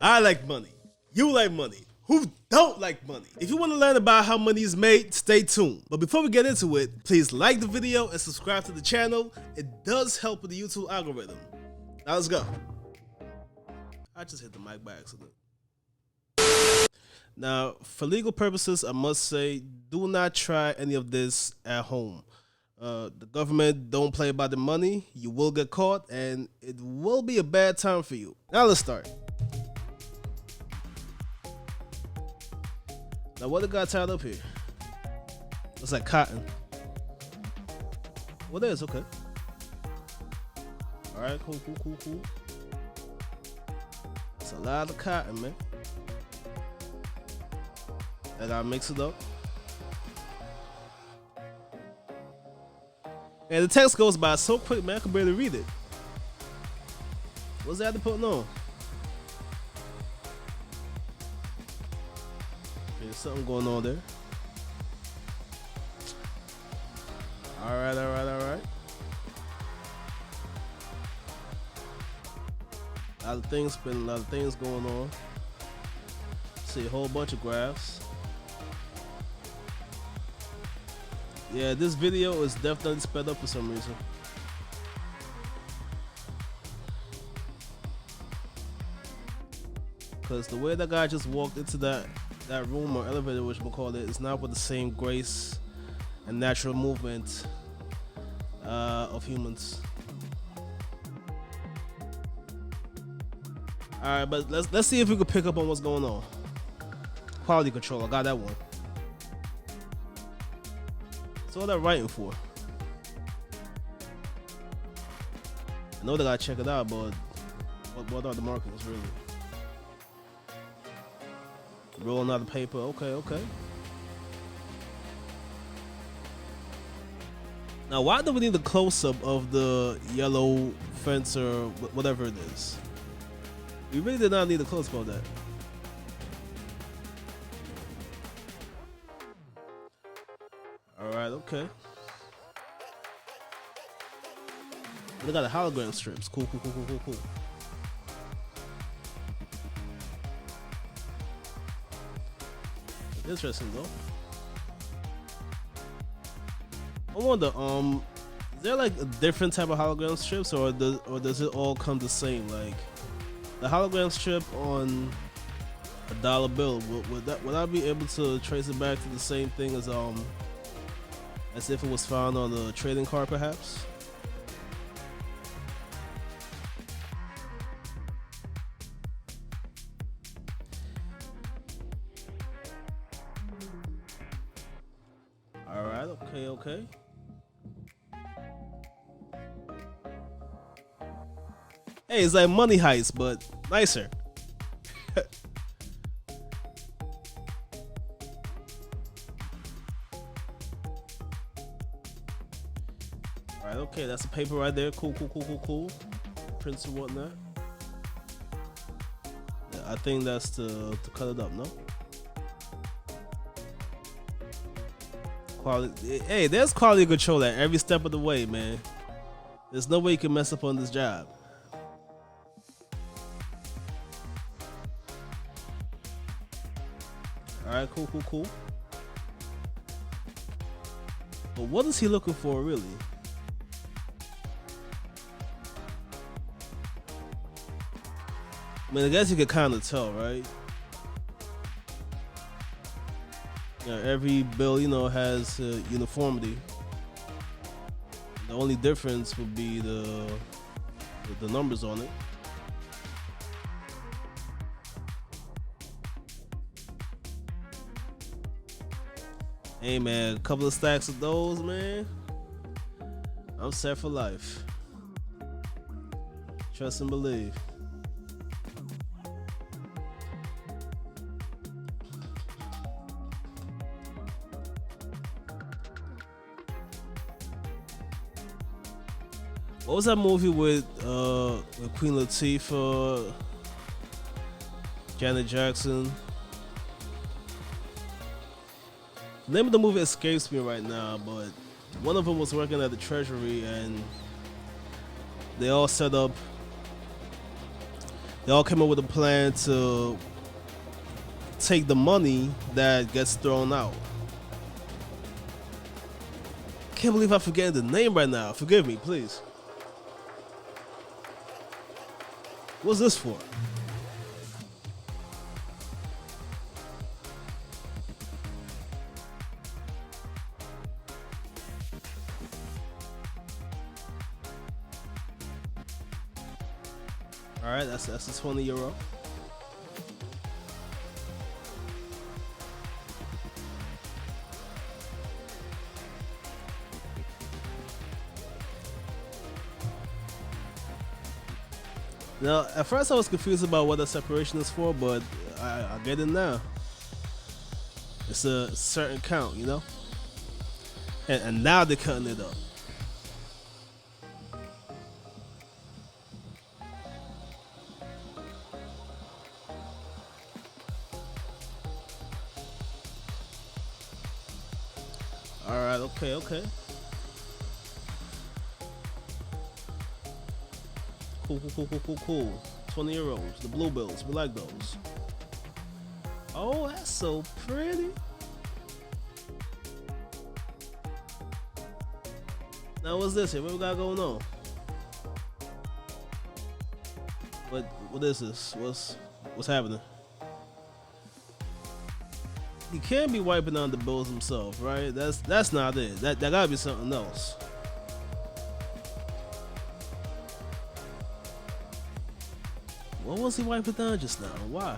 I like money. You like money. Who don't like money? If you want to learn about how money is made, stay tuned. But before we get into it, please like the video and subscribe to the channel. It does help with the YouTube algorithm. Now let's go. I just hit the mic by accident. Now, for legal purposes, I must say, do not try any of this at home. The government don't play by the money. You will get caught, and it will be a bad time for you. Now let's start. Now, what the guy tied up here? Looks like cotton. Well, there's okay. All right, cool. It's a lot of cotton, man. I gotta mix it up. And the text goes by so quick, man, I can barely read it. What's that to put on? There's something going on there. All right. A lot of things spinning, a lot of things going on. See a whole bunch of graphs. Yeah, this video is definitely sped up for some reason. Because the way that guy just walked into that room or elevator, which we'll call it, is not with the same grace and natural movement of humans. All right, but let's see if we can pick up on what's going on. Quality control, I got that one. What's all that writing for? I know they gotta check it out, but what are the markings really? Rolling out the paper, okay. Now, why do we need a close-up of the yellow fence or whatever it is? We really did not need a close-up of that. Alright, okay. They got the hologram strips. Cool. Interesting though. I wonder, is there like a different type of hologram strips, or does it all come the same? Like the hologram strip on a dollar bill, would I be able to trace it back to the same thing as if it was found on a trading card, perhaps? All right, okay. Hey, it's like Money Heist, but nicer. Alright, okay, that's the paper right there. Cool. Prints and whatnot. Yeah, I think that's to cut it up, no? Quality. Hey, there's quality control at every step of the way, man. There's no way you can mess up on this job. Alright, cool. But what is he looking for, really? I mean, I guess you could kind of tell, right? You know, every bill, has uniformity. The only difference would be the numbers on it. Hey man, a couple of stacks of those, man. I'm set for life. Trust and believe. What was that movie with Queen Latifah, Janet Jackson? The name of the movie escapes me right now, but one of them was working at the Treasury, and they all set up they all came up with a plan to take the money that gets thrown out. Can't believe I'm forgetting the name right now. Forgive me, please. What's this for? All right, that's the 20 euro. Now, at first I was confused about what the separation is for, but I get it now. It's a certain count, you know? And now they're cutting it up. Alright, okay. Cool. 20 euros. The blue bills. We like those. Oh, that's so pretty. Now what's this here? What we got going on? What is this? What's happening? He can't be wiping out the bills himself, right? That's not it. That gotta be something else. What was he wiping down just now? Why?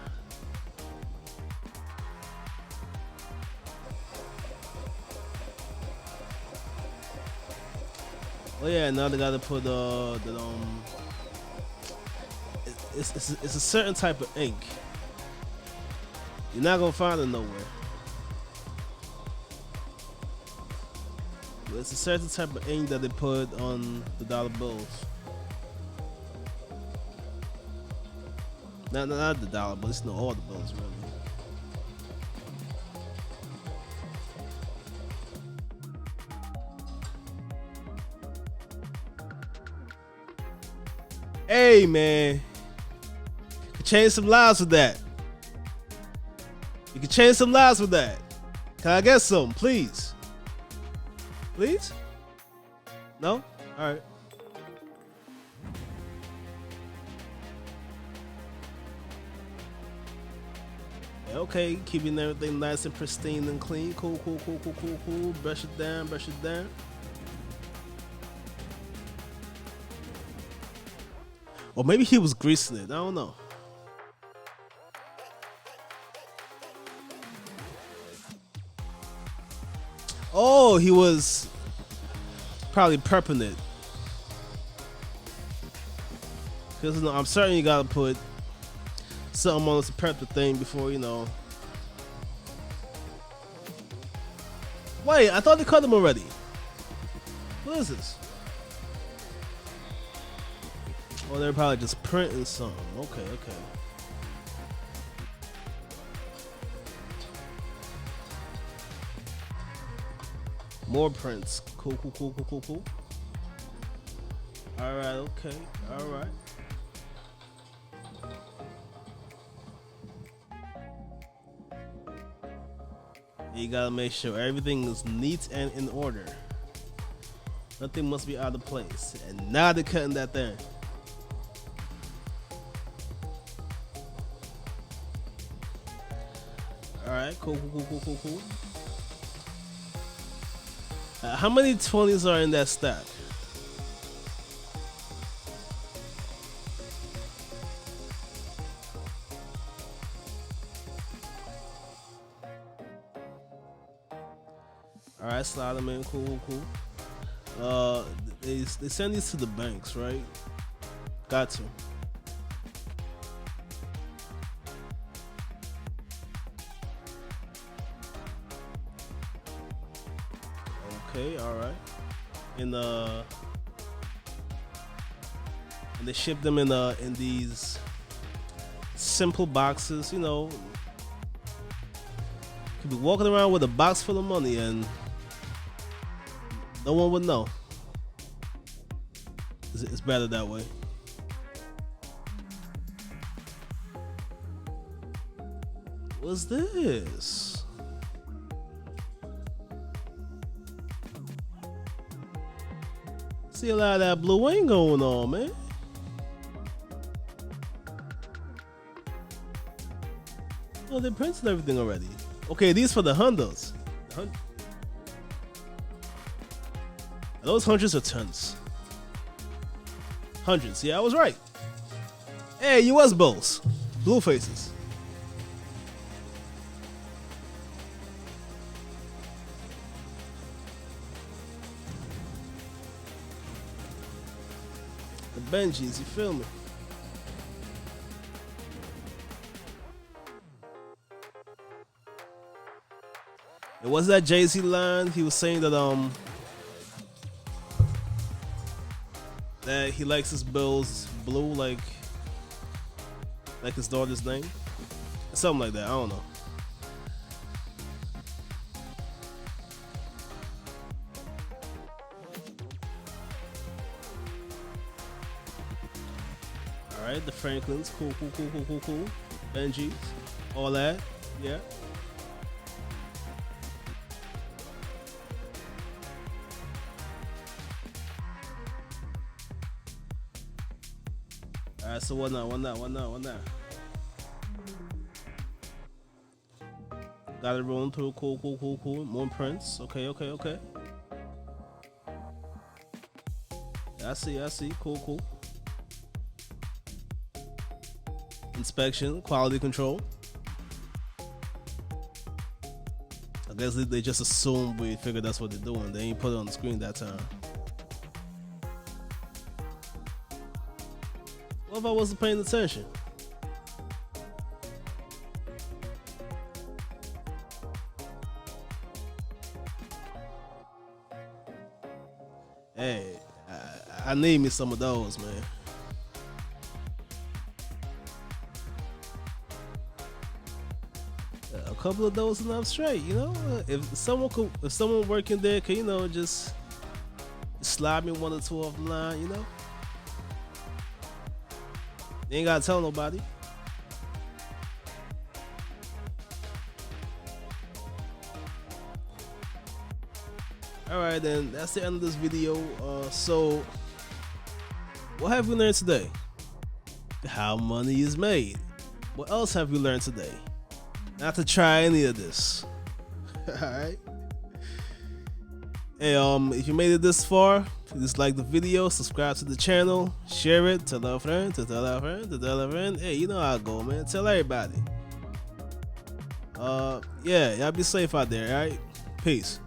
Oh yeah, now they gotta put it's a certain type of ink. You're not gonna find it nowhere. But it's a certain type of ink that they put on the dollar bills. Not the dollar, but it's all the bills, really. Hey, man. You can change some lives with that. You can change some lives with that. Can I get some, please? Please? No? Alright. Okay, keeping everything nice and pristine and clean. Cool. Brush it down. Or maybe he was greasing it. I don't know. Oh, he was probably prepping it. Because I'm certain you gotta put something on to prep the thing before, you know. Wait, I thought they cut them already. What is this? Oh, they're probably just printing something. Okay. More prints. Cool. Alright, okay. Alright. You gotta make sure everything is neat and in order. Nothing must be out of place. And now they're cutting that there. Alright, cool. How many 20s are in that stack? Alright, slide them in. Cool. They send these to the banks, right? Got to. Okay, alright. And they ship them in these simple boxes, you know. Could be walking around with a box full of money and no one would know. It's better that way. What's this? See a lot of that blue wing going on, man. Oh, they printed everything already. Okay, these for the Hondas. Are those hundreds or tons? Hundreds. Yeah, I was right. Hey, US Bulls. Blue faces. The Benjis, you feel me? It was that Jay-Z line. He was saying that that he likes his Bills blue like his daughter's name. Something like that. I don't know. Alright, the Franklins. Cool. Benjis. All that. Yeah. Alright, so what now? Got it rolling through. Cool. More prints. Okay. I see. Cool. Inspection, quality control. I guess they just assumed we figured that's what they're doing. They ain't put it on the screen that time. What if I wasn't paying attention? Hey, I need me some of those, man. A couple of those enough straight, you know. If someone working there can, you know, just slide me one or two off the line, you know. You ain't gotta tell nobody. Alright then, that's the end of this video. So what have we learned today? How money is made. What else have we learned today? Not to try any of this. Alright. Hey, if you made it this far, please like the video, subscribe to the channel, share it, tell a friend, to tell a friend. Hey, you know how I go, man. Tell everybody. Yeah, y'all be safe out there, alright? Peace.